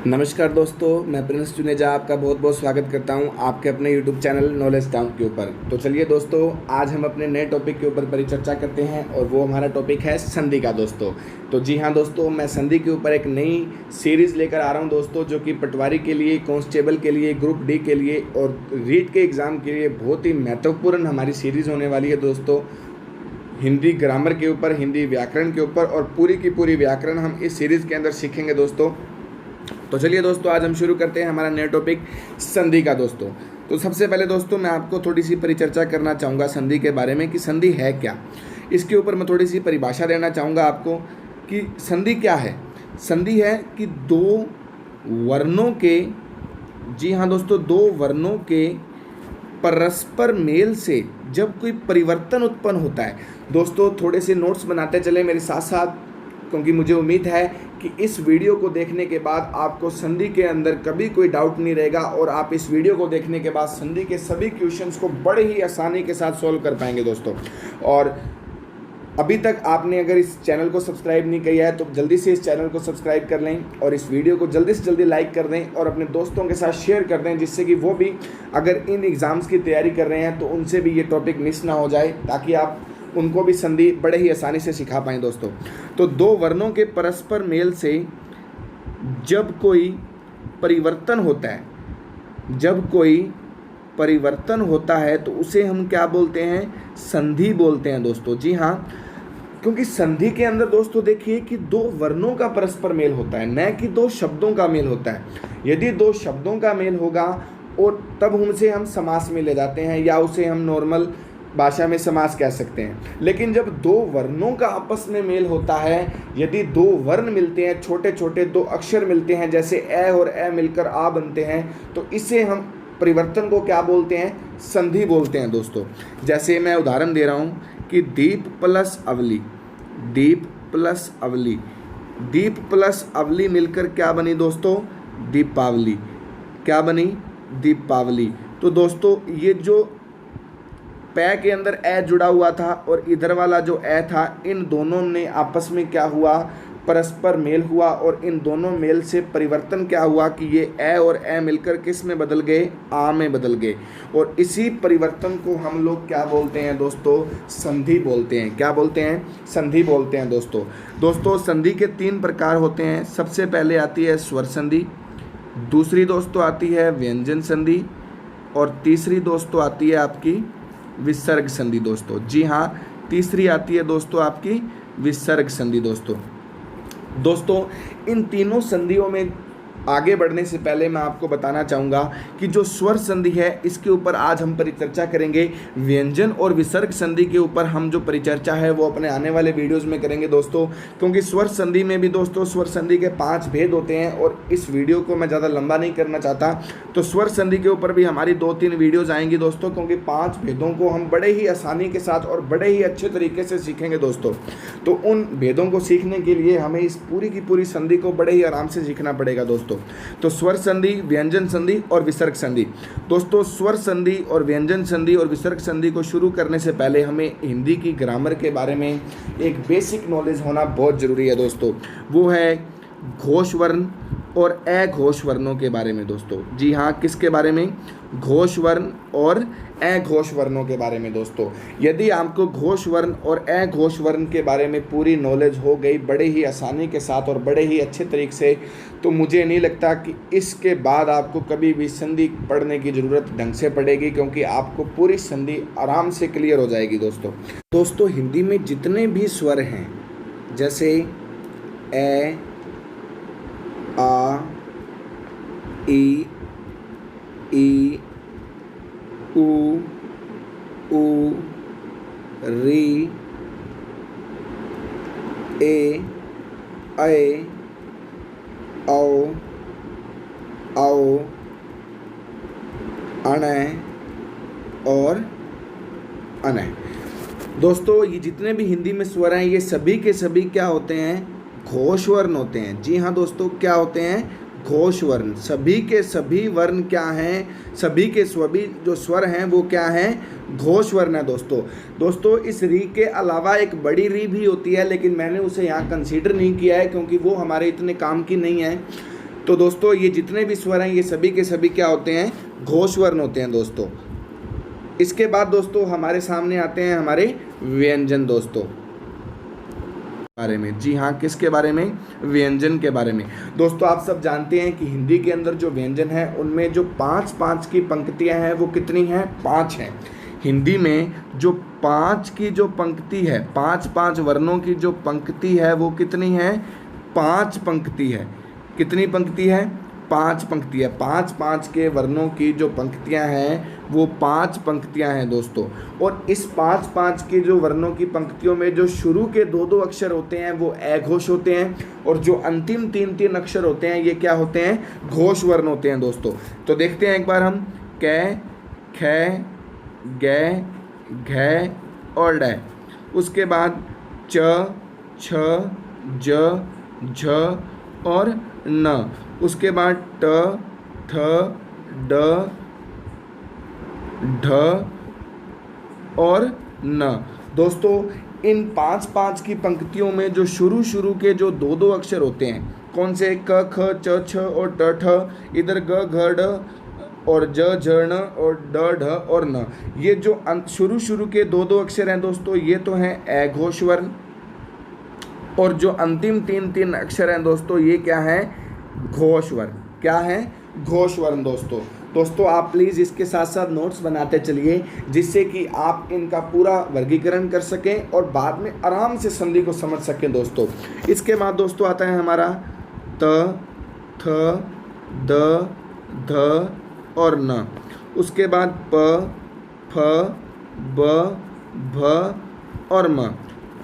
नमस्कार दोस्तों, मैं प्रिंस जुनेजा आपका बहुत बहुत स्वागत करता हूं आपके अपने YouTube चैनल नॉलेज टाउन के ऊपर। तो चलिए दोस्तों, आज हम अपने नए टॉपिक के ऊपर परिचर्चा करते हैं और वो हमारा टॉपिक है संधि का दोस्तों। तो जी हाँ दोस्तों, मैं संधि के ऊपर एक नई सीरीज़ लेकर आ रहा हूं दोस्तों, जो कि पटवारी के लिए, कांस्टेबल के लिए, ग्रुप डी के लिए और रीट के एग्ज़ाम के लिए बहुत ही महत्वपूर्ण हमारी सीरीज़ होने वाली है दोस्तों। हिंदी ग्रामर के ऊपर, हिंदी व्याकरण के ऊपर और पूरी की पूरी व्याकरण हम इस सीरीज़ के अंदर सीखेंगे दोस्तों। तो चलिए दोस्तों, आज हम शुरू करते हैं हमारा नया टॉपिक संधि का दोस्तों। तो सबसे पहले दोस्तों, मैं आपको थोड़ी सी परिचर्चा करना चाहूँगा संधि के बारे में कि संधि है क्या। इसके ऊपर मैं थोड़ी सी परिभाषा देना चाहूँगा आपको कि संधि क्या है। संधि है कि दो वर्णों के, जी हाँ दोस्तों, दो वर्णों के परस्पर मेल से जब कोई परिवर्तन उत्पन्न होता है। दोस्तों थोड़े से नोट्स बनाते चले मेरे साथ साथ, क्योंकि मुझे उम्मीद है कि इस वीडियो को देखने के बाद आपको संधि के अंदर कभी कोई डाउट नहीं रहेगा और आप इस वीडियो को देखने के बाद संधि के सभी क्वेश्चंस को बड़े ही आसानी के साथ सॉल्व कर पाएंगे दोस्तों। और अभी तक आपने अगर इस चैनल को सब्सक्राइब नहीं किया है तो जल्दी से इस चैनल को सब्सक्राइब कर लें और इस वीडियो को जल्दी से जल्दी लाइक कर दें और अपने दोस्तों के साथ शेयर कर दें, जिससे कि वो भी अगर इन एग्ज़ाम्स की तैयारी कर रहे हैं तो उनसे भी ये टॉपिक मिस ना हो जाए, ताकि आप उनको भी संधि बड़े ही आसानी से सिखा पाएँ दोस्तों। तो दो वर्णों के परस्पर मेल से जब कोई परिवर्तन होता है, जब कोई परिवर्तन होता है तो उसे हम क्या बोलते हैं? संधि बोलते हैं दोस्तों। जी हाँ, क्योंकि संधि के अंदर दोस्तों देखिए कि दो वर्णों का परस्पर मेल होता है, न कि दो शब्दों का मेल होता है। यदि दो शब्दों का मेल होगा और तब उनसे हम समास में ले जाते हैं या उसे हम नॉर्मल भाषा में समास कह सकते हैं। लेकिन जब दो वर्णों का आपस में मेल होता है, यदि दो वर्ण मिलते हैं, छोटे छोटे दो अक्षर मिलते हैं, जैसे ए और ए मिलकर आ बनते हैं, तो इसे हम परिवर्तन को क्या बोलते हैं? संधि बोलते हैं दोस्तों। जैसे मैं उदाहरण दे रहा हूँ कि दीप प्लस अवली, दीप प्लस अवली, दीप प्लस अवली मिलकर क्या बनी दोस्तों? दीपावली। क्या बनी? दीपावली। तो दोस्तों ये जो पै के अंदर ए जुड़ा हुआ था और इधर वाला जो ए था, इन दोनों ने आपस में क्या हुआ? परस्पर मेल हुआ और इन दोनों मेल से परिवर्तन क्या हुआ कि ये ए और ए मिलकर किस में बदल गए? आ में बदल गए। और इसी परिवर्तन को हम लोग क्या बोलते हैं दोस्तों? संधि बोलते हैं। क्या बोलते हैं? संधि बोलते हैं दोस्तों। दोस्तों संधि के तीन प्रकार होते हैं। सबसे पहले आती है स्वर संधि, दूसरी दोस्तों आती है व्यंजन संधि और तीसरी दोस्तों आती है आपकी विसर्ग संधि दोस्तों। जी हाँ, तीसरी आती है दोस्तों आपकी विसर्ग संधि दोस्तों। दोस्तों इन तीनों संधियों में आगे बढ़ने से पहले मैं आपको बताना चाहूँगा कि जो स्वर संधि है इसके ऊपर आज हम परिचर्चा करेंगे। व्यंजन और विसर्ग संधि के ऊपर हम जो परिचर्चा है वो अपने आने वाले वीडियोस में करेंगे दोस्तों, क्योंकि स्वर संधि में भी दोस्तों स्वर संधि के 5 भेद होते हैं और इस वीडियो को मैं ज़्यादा लंबा नहीं करना चाहता। तो स्वर संधि के ऊपर भी हमारी 2-3 वीडियोज़ आएंगी दोस्तों, क्योंकि 5 भेदों को हम बड़े ही आसानी के साथ और बड़े ही अच्छे तरीके से सीखेंगे दोस्तों। तो उन भेदों को सीखने के लिए हमें इस पूरी की पूरी संधि को बड़े ही आराम से सीखना पड़ेगा दोस्तों। तो स्वर संधि, व्यंजन संधि और विसर्ग संधि। दोस्तों स्वर संधि और व्यंजन संधि और विसर्ग संधि को शुरू करने से पहले हमें हिंदी की ग्रामर के बारे में एक बेसिक नॉलेज होना बहुत ज़रूरी है दोस्तों। वो है घोष वर्ण और अघोष वर्णों के बारे में दोस्तों। जी हाँ, किसके बारे में? घोष वर्ण और अघोष वर्णों के बारे में दोस्तों। यदि आपको घोष वर्ण और अघोष वर्ण के बारे में पूरी नॉलेज हो गई बड़े ही आसानी के साथ और बड़े ही अच्छे तरीके से, तो मुझे नहीं लगता कि इसके बाद आपको कभी भी संधि पढ़ने की ज़रूरत ढंग से पड़ेगी, क्योंकि आपको पूरी संधि आराम से क्लियर हो जाएगी दोस्तों। दोस्तों हिंदी में जितने भी स्वर हैं, जैसे ए, आ, ई, उ, री, ए, ऐ, औ, अणै और अनय। दोस्तों ये जितने भी हिंदी में स्वर हैं ये सभी के सभी क्या होते हैं? घोष वर्ण होते हैं। जी हाँ दोस्तों, क्या होते हैं? घोष वर्ण। सभी के सभी वर्ण क्या हैं? सभी के सभी जो स्वर हैं वो क्या हैं? घोष वर्ण है दोस्तों। दोस्तों इस री के अलावा एक बड़ी री भी होती है, लेकिन मैंने उसे यहाँ कंसीडर नहीं किया है क्योंकि वो हमारे इतने काम की नहीं है। तो दोस्तों ये जितने भी स्वर हैं ये सभी के सभी क्या होते हैं, घोष वर्ण होते हैं दोस्तों। इसके बाद दोस्तों हमारे सामने आते हैं हमारे व्यंजन दोस्तों बारे में। जी हाँ, किसके बारे में, व्यंजन के बारे में। दोस्तों आप सब जानते हैं कि हिंदी के अंदर जो व्यंजन है उनमें जो 5-5 की पंक्तियां हैं वो कितनी हैं, 5 हैं। हिंदी में जो 5 की जो पंक्ति है, 5-5 वर्णों की जो पंक्ति है वो कितनी है, 5 पंक्ति है। कितनी पंक्ति है, 5 पंक्ति है। 5-5 के वर्णों की जो पंक्तियां हैं वो 5 पंक्तियां हैं दोस्तों। और इस 5-5 के जो वर्णों की पंक्तियों में जो शुरू के 2-2 अक्षर होते हैं वो ए घोष होते हैं, और जो अंतिम 3-3 अक्षर होते हैं ये क्या होते हैं, घोष वर्ण होते हैं दोस्तों। तो देखते हैं एक बार हम, कै, ख, ग, घ और ड। उसके बाद च, छ, ज, झ और न। उसके बाद ट, ठ, ड, ढ और न। दोस्तों इन 5-5 की पंक्तियों में जो शुरू के जो 2-2 अक्षर होते हैं, कौन से, क, ख, च, छ और ट, ठ, इधर ग, घ, ड और ज, झ, न और ड, ढ और न। ये जो शुरू के 2-2 अक्षर हैं दोस्तों ये तो हैं ए घोष वर्ण, और जो अंतिम 3-3 अक्षर हैं दोस्तों ये क्या है, घोष वर्ण। क्या है, घोष वर्ण दोस्तों आप प्लीज़ इसके साथ साथ नोट्स बनाते चलिए, जिससे कि आप इनका पूरा वर्गीकरण कर सकें और बाद में आराम से संधि को समझ सकें दोस्तों। इसके बाद दोस्तों आता है हमारा त, थ, द, ध और न। उसके बाद प, फ, ब, भ और म।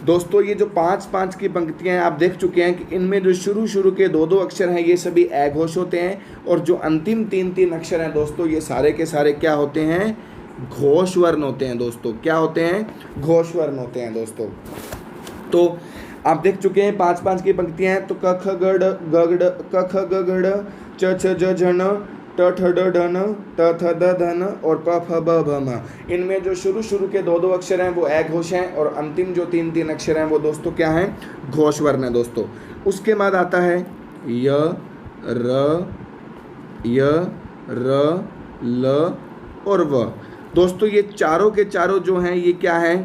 दोस्तों ये जो 5-5 की पंक्तियां हैं आप देख चुके हैं कि इनमें जो शुरू के 2-2 अक्षर हैं ये सभी ए घोष होते हैं, और जो अंतिम 3-3 अक्षर हैं दोस्तों ये सारे के सारे क्या होते हैं, घोष वर्ण होते हैं दोस्तों। क्या होते हैं, घोष वर्ण होते हैं दोस्तों। तो आप देख चुके हैं 5-5 की पंक्तियां हैं। तो क, ख, ग, ड, ग, ग, ड, क, ख, ग, ग, ड, च, छ, ज, झ, न, ट, ठ, ड, ढ, न, ट, थ, द, ध, न और प, फ, ब, भ, म। इनमें जो शुरू के 2-2 अक्षर हैं वो ए घोष हैं, और अंतिम जो 3-3 अक्षर हैं वो दोस्तों क्या हैं, घोष वर्ण है दोस्तों। उसके बाद आता है य, र, ल और व। दोस्तों ये चारों के चारों जो हैं ये क्या है,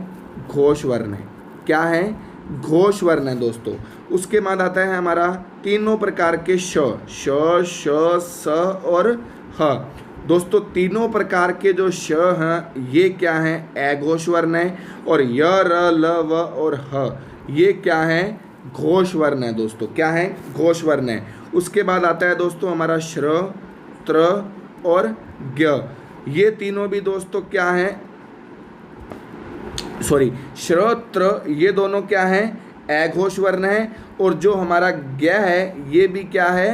घोष वर्ण है। क्या है, घोष वर्ण है दोस्तों। उसके बाद आता है हमारा तीनों प्रकार के श, श, स और ह। दोस्तों तीनों प्रकार के जो श हैं ये क्या हैं, ए घोष वर्ण है, और य, र, ल, व और ह ये क्या है, घोष वर्ण है दोस्तों। क्या है, घोष वर्ण है। उसके बाद आता है दोस्तों हमारा श्र, त्र और ज्ञ। ये तीनों भी दोस्तों क्या हैं, श्र, त्र ये दोनों क्या हैं, ए घोष वर्ण है, और जो हमारा ज्ञ है ये भी क्या है,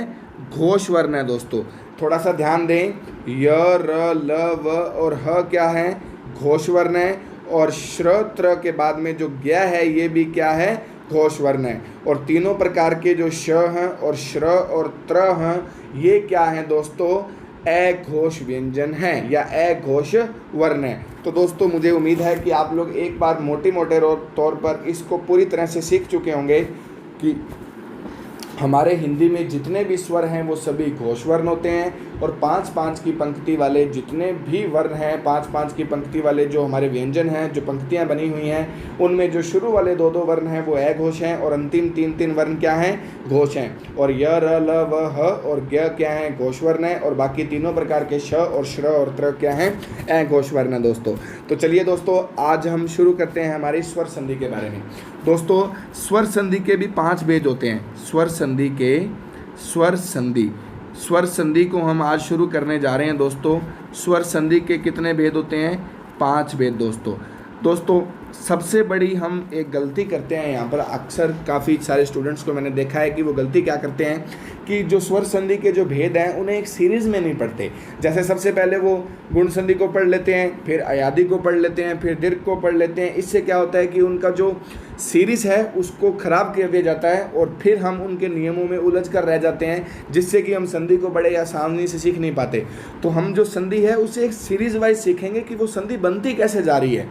घोष वर्ण है दोस्तों। थोड़ा सा ध्यान दें, य, र, ल, व और ह क्या है, घोष वर्ण है, और श्र, त्र के बाद में जो ज्ञ है ये भी क्या है, घोष वर्ण है। और तीनों प्रकार के जो श हैं और श्र और त्र हैं ये क्या हैं दोस्तों, ए घोष व्यंजन है या ए घोष वर्ण है। तो दोस्तों मुझे उम्मीद है कि आप लोग एक बार मोटे तौर पर इसको पूरी तरह से सीख चुके होंगे कि हमारे हिंदी में जितने भी स्वर हैं वो सभी घोष वर्ण होते हैं, और 5-5 की पंक्ति वाले जितने भी वर्ण हैं, 5-5 की पंक्ति वाले जो हमारे व्यंजन हैं, जो पंक्तियां बनी हुई हैं, उनमें जो शुरू वाले 2-2 वर्ण हैं वो ए घोष हैं, और अंतिम 3-3 वर्ण क्या हैं, घोष हैं। और य, र, ल, व, ह और ज्ञ क्या हैं, घोष वर्ण है, और बाकी तीनों प्रकार के श और श्र और त्र क्या हैं, ए घोष वर्ण है दोस्तों। तो चलिए दोस्तों आज हम शुरू करते हैं हमारी स्वर संधि के बारे में। दोस्तों स्वर संधि के भी 5 भेद होते हैं। स्वर संधि को हम आज शुरू करने जा रहे हैं दोस्तों। स्वर संधि के कितने भेद होते हैं, 5 भेद दोस्तों। सबसे बड़ी हम एक गलती करते हैं यहाँ पर, अक्सर काफ़ी सारे स्टूडेंट्स को मैंने देखा है कि वो गलती क्या करते हैं कि जो स्वर संधि के जो भेद हैं उन्हें एक सीरीज़ में नहीं पढ़ते। जैसे सबसे पहले वो गुण संधि को पढ़ लेते हैं, फिर अयादि को पढ़ लेते हैं, फिर दीर्घ को पढ़ लेते हैं। इससे क्या होता है कि उनका जो सीरीज़ है उसको ख़राब कर दिया जाता है, और फिर हम उनके नियमों में उलझ कर रह जाते हैं, जिससे कि हम संधि को बड़े आसानी से सीख नहीं पाते। तो हम जो संधि है उसे एक सीरीज़ वाइज सीखेंगे कि वो संधि बनती कैसे जा रही है।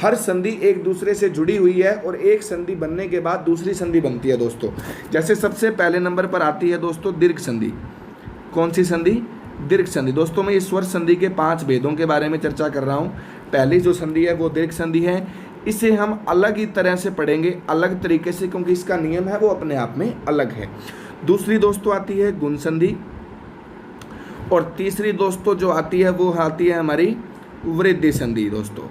हर संधि एक दूसरे से जुड़ी हुई है, और एक संधि बनने के बाद दूसरी संधि बनती है दोस्तों। जैसे सबसे पहले नंबर पर आती है दोस्तों दीर्घ संधि। कौन सी संधि? दीर्घ संधि। दोस्तों मैं इस स्वर संधि के 5 भेदों के बारे में चर्चा कर रहा हूँ। पहली जो संधि है वो दीर्घ संधि है। इसे हम अलग ही तरह से पढ़ेंगे, अलग तरीके से, क्योंकि इसका नियम है वो अपने आप में अलग है। दूसरी दोस्तों आती है गुण संधि, और तीसरी दोस्तों जो आती है वो आती है हमारी वृद्धि संधि दोस्तों।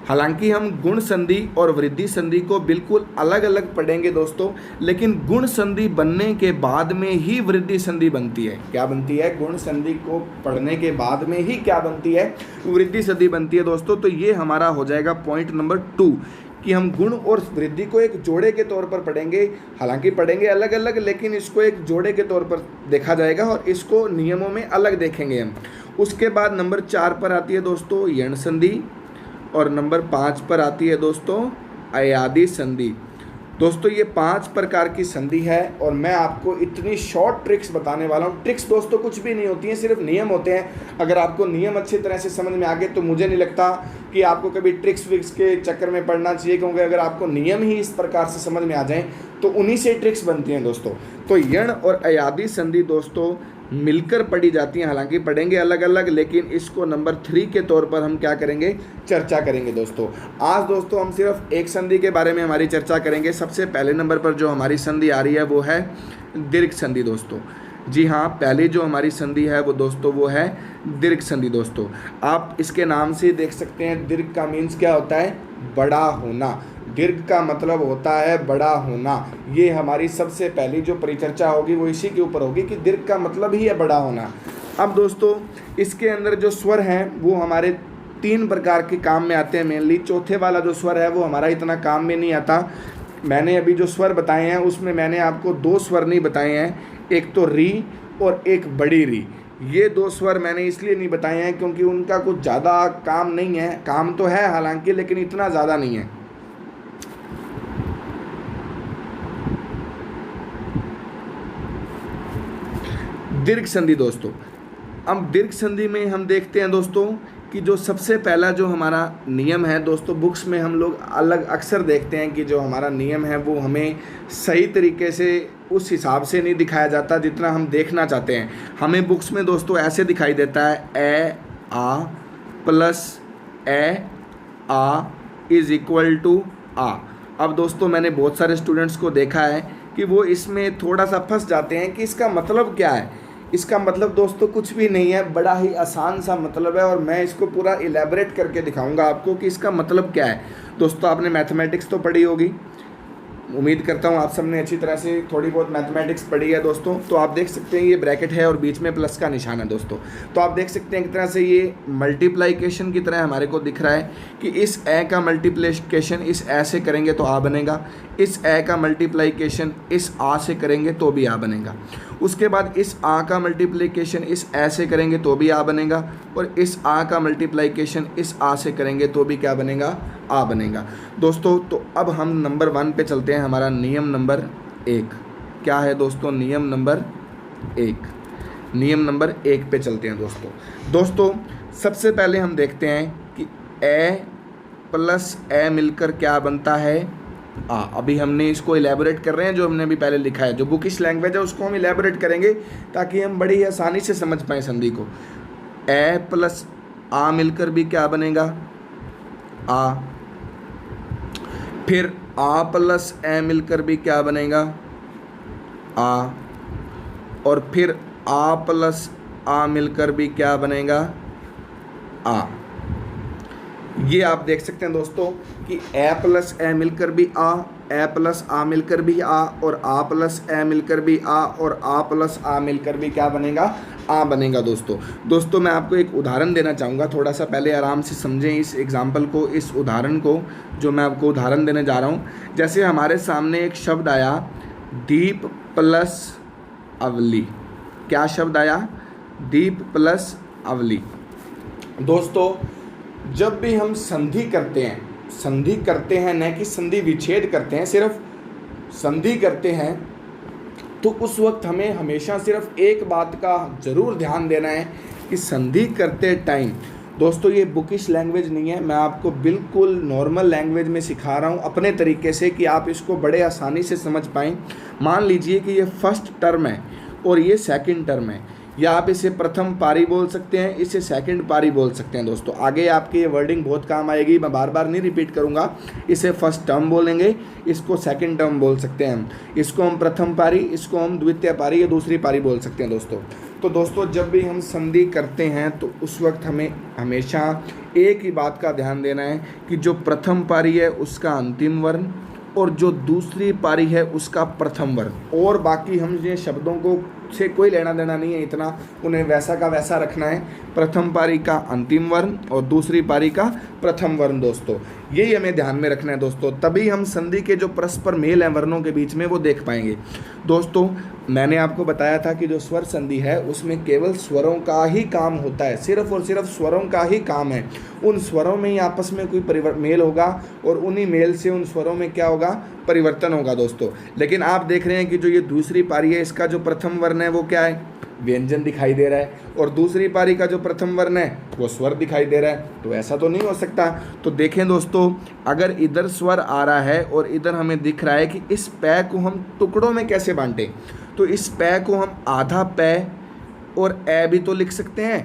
हालांकि हम गुण संधि और वृद्धि संधि को बिल्कुल अलग अलग पढ़ेंगे दोस्तों, लेकिन गुण संधि बनने के बाद में ही वृद्धि संधि बनती है। क्या बनती है? गुण संधि को पढ़ने के बाद में ही क्या बनती है? वृद्धि संधि बनती है दोस्तों। तो ये हमारा हो जाएगा पॉइंट नंबर 2 कि हम गुण और वृद्धि को एक जोड़े के तौर पर पढ़ेंगे। हालांकि पढ़ेंगे अलग अलग, लेकिन इसको एक जोड़े के तौर पर देखा जाएगा और इसको नियमों में अलग देखेंगे हम। उसके बाद नंबर 4 पर आती है दोस्तों यण संधि, और नंबर 5 पर आती है दोस्तों अयादी संधि। दोस्तों ये 5 प्रकार की संधि है, और मैं आपको इतनी शॉर्ट ट्रिक्स बताने वाला हूँ। ट्रिक्स दोस्तों कुछ भी नहीं होती हैं, सिर्फ नियम होते हैं। अगर आपको नियम अच्छी तरह से समझ में आ गए तो मुझे नहीं लगता कि आपको कभी ट्रिक्स विक्स के चक्कर में पड़ना चाहिए, क्योंकि अगर आपको नियम ही इस प्रकार से समझ में आ जाएं तो उन्हीं से ट्रिक्स बनती हैं दोस्तों। तो यण और अयादी संधि दोस्तों मिलकर पढ़ी जाती हैं। हालांकि पढ़ेंगे अलग अलग, लेकिन इसको नंबर 3 के तौर पर हम क्या करेंगे? चर्चा करेंगे दोस्तों। आज दोस्तों हम सिर्फ एक संधि के बारे में हमारी चर्चा करेंगे। सबसे पहले नंबर पर जो हमारी संधि आ रही है वो है दीर्घ संधि दोस्तों। जी हाँ, पहली जो हमारी संधि है वो दोस्तों वो है दीर्घ संधि दोस्तों। आप इसके नाम से देख सकते हैं, दीर्घ का मीन्स क्या होता है? बड़ा होना। दीर्घ का मतलब होता है बड़ा होना। ये हमारी सबसे पहली जो परिचर्चा होगी वो इसी के ऊपर होगी कि दीर्घ का मतलब ही है बड़ा होना। अब दोस्तों इसके अंदर जो स्वर हैं वो हमारे 3 प्रकार के काम में आते हैं मेनली। चौथे वाला जो स्वर है वो हमारा इतना काम में नहीं आता। मैंने अभी जो स्वर बताए हैं उसमें मैंने आपको 2 स्वर नहीं बताए हैं, एक तो री और एक बड़ी री। ये 2 स्वर मैंने इसलिए नहीं बताए हैं क्योंकि उनका कुछ ज़्यादा काम नहीं है। काम तो है हालांकि, लेकिन इतना ज़्यादा नहीं है। दीर्घ संधि दोस्तों, अब दीर्घ संधि में हम देखते हैं दोस्तों कि जो सबसे पहला जो हमारा नियम है दोस्तों, बुक्स में हम लोग अलग अक्सर देखते हैं कि जो हमारा नियम है वो हमें सही तरीके से उस हिसाब से नहीं दिखाया जाता जितना हम देखना चाहते हैं। हमें बुक्स में दोस्तों ऐसे दिखाई देता है A ah plus A ah is equal to ah. अब दोस्तों मैंने बहुत सारे स्टूडेंट्स को देखा है कि वो इसमें थोड़ा सा फंस जाते हैं कि इसका मतलब क्या है। इसका मतलब दोस्तों कुछ भी नहीं है, बड़ा ही आसान सा मतलब है, और मैं इसको पूरा इलेबोरेट करके दिखाऊंगा आपको कि इसका मतलब क्या है। दोस्तों आपने मैथमेटिक्स तो पढ़ी होगी, उम्मीद करता हूँ आप सबने अच्छी तरह से थोड़ी बहुत मैथमेटिक्स पढ़ी है दोस्तों। तो आप देख सकते हैं ये ब्रैकेट है और बीच में प्लस का निशान है दोस्तों। तो आप देख सकते हैं एक तरह से ये मल्टीप्लाइकेशन की तरह हमारे को दिख रहा है कि इस ए का मल्टीप्लिकेशन इस ए से करेंगे तो आ बनेगा, इस ए का मल्टीप्लाइकेशन इस आ से करेंगे तो भी आ बनेगा। उसके बाद इस आ का मल्टीप्लिकेशन इस ए से करेंगे तो भी आ बनेगा, और इस आ का मल्टीप्लिकेशन इस आ से करेंगे तो भी क्या बनेगा? आ बनेगा दोस्तों। तो अब हम नंबर 1 पे चलते हैं। हमारा नियम नंबर 1 क्या है दोस्तों? नियम नंबर 1, नियम नंबर 1 पे चलते हैं दोस्तों। सबसे पहले हम देखते हैं कि ए प्लस ए मिलकर क्या बनता है? आ। अभी हमने इसको इलेबोरेट कर रहे हैं, जो हमने अभी पहले लिखा है, जो बुकिश लैंग्वेज है उसको हम इलेबोरेट करेंगे ताकि हम बड़ी आसानी से समझ पाएँ संधि को। ए प्लस आ मिलकर भी क्या बनेगा? आ। फिर आ प्लस ए मिलकर भी क्या बनेगा? आ। और फिर आ प्लस आ मिलकर भी क्या बनेगा? आ। ये आप देख सकते हैं दोस्तों कि ए प्लस ए मिलकर भी आ, ए प्लस आ मिलकर भी आ, और आ प्लस ए मिलकर भी आ, और आ प्लस आ मिलकर भी क्या बनेगा? आ बनेगा दोस्तों मैं आपको एक उदाहरण देना चाहूँगा। थोड़ा सा पहले आराम से समझें इस एग्जाम्पल को, इस उदाहरण को जो मैं आपको उदाहरण देने जा रहा हूँ। जैसे हमारे सामने एक शब्द आया दीप प्लस अवली। क्या शब्द आया? दीप प्लस अवली। दोस्तों जब भी हम संधि करते हैं न कि संधि विच्छेद करते हैं, सिर्फ संधि करते हैं, तो उस वक्त हमें हमेशा सिर्फ एक बात का ज़रूर ध्यान देना है कि संधि करते टाइम दोस्तों ये बुकिश लैंग्वेज नहीं है, मैं आपको बिल्कुल नॉर्मल लैंग्वेज में सिखा रहा हूँ अपने तरीके से कि आप इसको बड़े आसानी से समझ पाएँ। मान लीजिए कि ये फर्स्ट टर्म है और ये सेकंड टर्म है। या आप इसे प्रथम पारी बोल सकते हैं, इसे सेकंड पारी बोल सकते हैं दोस्तों। आगे आपकी ये वर्डिंग बहुत काम आएगी, मैं बार बार नहीं रिपीट करूँगा। इसे फर्स्ट टर्म बोलेंगे, इसको सेकंड टर्म बोल सकते हैं हम, इसको हम प्रथम पारी, इसको हम द्वितीय पारी या दूसरी पारी बोल सकते हैं दोस्तों। तो दोस्तों जब भी हम संधि करते हैं तो उस वक्त हमें हमेशा एक ही बात का ध्यान देना है कि जो प्रथम पारी है उसका अंतिम वर्ण और जो दूसरी पारी है उसका प्रथम वर्ण, और बाकी हम ये शब्दों को से कोई लेना देना नहीं है, इतना उन्हें वैसा का वैसा रखना है। प्रथम पारी का अंतिम वर्ण और दूसरी पारी का प्रथम वर्ण दोस्तों, यही हमें ध्यान में रखना है दोस्तों। तभी हम संधि के जो परस्पर मेल हैं वर्णों के बीच में वो देख पाएंगे दोस्तों। मैंने आपको बताया था कि जो स्वर संधि है उसमें केवल स्वरों का ही काम होता है, सिर्फ और सिर्फ स्वरों का ही काम है। उन स्वरों में ही आपस में कोई मेल होगा और उन्हीं मेल से उन स्वरों में क्या होगा, परिवर्तन होगा दोस्तों। लेकिन आप देख रहे हैं कि जो ये दूसरी पारी है इसका जो प्रथम वर्ण है वो क्या है, व्यंजन दिखाई दे रहा है, और दूसरी पारी का जो प्रथम वर्ण है वो स्वर दिखाई दे रहा है। तो ऐसा तो नहीं हो सकता। तो देखें दोस्तों, अगर इधर स्वर आ रहा है और इधर हमें दिख रहा है कि इस पै को हम टुकड़ों में कैसे बांटें, तो इस पै को हम आधा पै और ए भी तो लिख सकते हैं।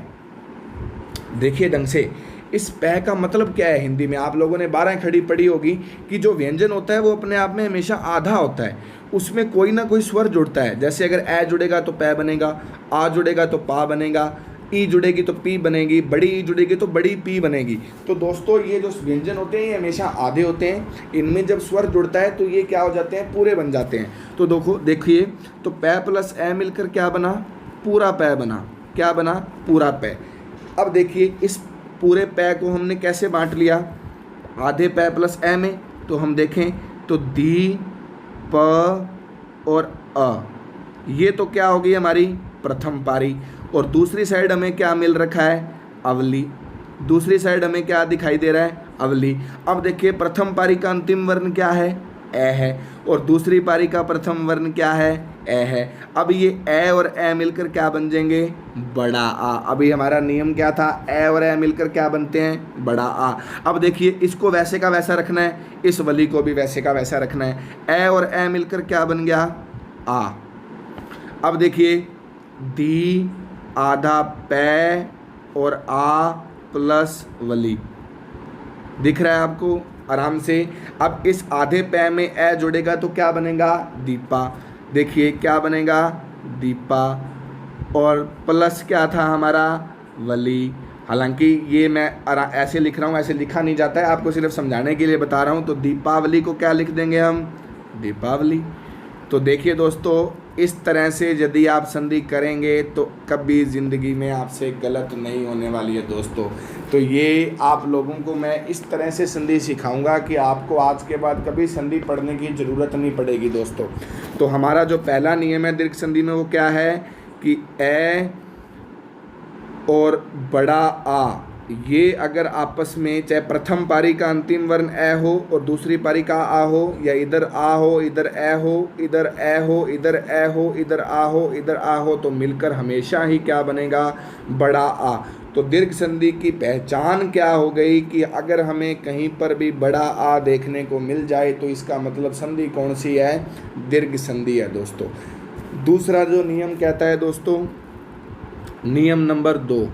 देखिए ढंग से, इस पै का मतलब क्या है हिंदी में, आप लोगों ने 12 खड़ी पढ़ी होगी कि जो व्यंजन होता है वो अपने आप में हमेशा आधा होता है, उसमें कोई ना कोई स्वर जुड़ता है। जैसे अगर ए जुड़ेगा तो पै बनेगा, आ जुड़ेगा तो पा बनेगा, ई जुड़ेगी तो पी बनेगी, बड़ी ई जुड़ेगी तो बड़ी पी बनेगी। तो दोस्तों ये जो व्यंजन होते हैं ये हमेशा आधे होते हैं, इनमें जब स्वर जुड़ता है तो ये क्या हो जाते हैं, पूरे बन जाते हैं। तो देखिए, तो पै प्लस ए मिलकर क्या बना, पूरा पै बना। क्या बना, पूरा पै। अब देखिए इस पूरे पै को हमने कैसे बांट लिया, आधे पै प्लस ए में। तो हम देखें तो दी, प और अ, ये तो क्या होगी हमारी प्रथम पारी, और दूसरी साइड हमें क्या मिल रखा है, अवली। दूसरी साइड हमें क्या दिखाई दे रहा है, अवली। अब देखिए प्रथम पारी का अंतिम वर्ण क्या है, ए है, और दूसरी पारी का प्रथम वर्ण क्या है, ए है। अब ये ए और ए मिलकर क्या बन जाएंगे, बड़ा आ। अभी हमारा नियम क्या था, ए और ए मिलकर क्या बनते हैं, बड़ा आ। अब देखिए इसको वैसे का वैसा रखना है, इस वली को भी वैसे का वैसा रखना है। ए और ए मिलकर क्या बन गया, आ। अब देखिए दी, आधा पै और आ प्लस वली, दिख रहा है आपको आराम से। अब इस आधे पै में ए जुड़ेगा तो क्या बनेगा, दीपा। देखिए क्या बनेगा, दीपा, और प्लस क्या था हमारा, वली। हालांकि ये मैं ऐसे लिख रहा हूँ, ऐसे लिखा नहीं जाता है, आपको सिर्फ समझाने के लिए बता रहा हूँ। तो दीपावली को क्या लिख देंगे हम, दीपावली। तो देखिए दोस्तों, इस तरह से यदि आप संधि करेंगे तो कभी ज़िंदगी में आपसे गलत नहीं होने वाली है दोस्तों। तो ये आप लोगों को मैं इस तरह से संधि सिखाऊंगा कि आपको आज के बाद कभी संधि पढ़ने की ज़रूरत नहीं पड़ेगी दोस्तों। तो हमारा जो पहला नियम है दीर्घ संधि में वो क्या है कि ए और बड़ा आ, ये अगर आपस में चाहे प्रथम पारी का अंतिम वर्ण ए हो और दूसरी पारी का आ हो, या इधर आ हो इधर ए हो, इधर ए हो इधर ए हो, इधर आ हो इधर आ हो, तो मिलकर हमेशा ही क्या बनेगा, बड़ा आ। तो दीर्घ संधि की पहचान क्या हो गई कि अगर हमें कहीं पर भी बड़ा आ देखने को मिल जाए तो इसका मतलब संधि कौन सी है, दीर्घ संधि है दोस्तों। दूसरा जो नियम कहता है दोस्तों, नियम नंबर 2,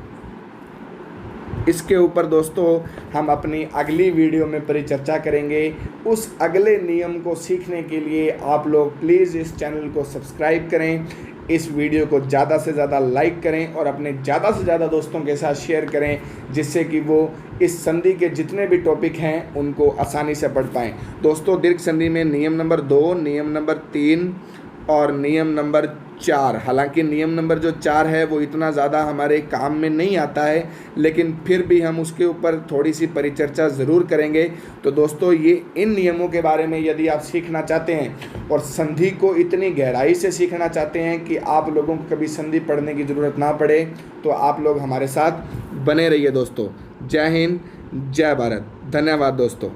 इसके ऊपर दोस्तों हम अपनी अगली वीडियो में परिचर्चा करेंगे। उस अगले नियम को सीखने के लिए आप लोग प्लीज़ इस चैनल को सब्सक्राइब करें, इस वीडियो को ज़्यादा से ज़्यादा लाइक करें और अपने ज़्यादा से ज़्यादा दोस्तों के साथ शेयर करें, जिससे कि वो इस संधि के जितने भी टॉपिक हैं उनको आसानी से पढ़ पाएँ। दोस्तों दीर्घ संधि में नियम नंबर 2, नियम नंबर 3 और नियम नंबर 4, हालांकि नियम नंबर जो 4 है वो इतना ज़्यादा हमारे काम में नहीं आता है, लेकिन फिर भी हम उसके ऊपर थोड़ी सी परिचर्चा ज़रूर करेंगे। तो दोस्तों ये इन नियमों के बारे में यदि आप सीखना चाहते हैं और संधि को इतनी गहराई से सीखना चाहते हैं कि आप लोगों को कभी संधि पढ़ने की ज़रूरत ना पड़े, तो आप लोग हमारे साथ बने रहिए दोस्तों। जय हिंद, जय भारत, धन्यवाद दोस्तों।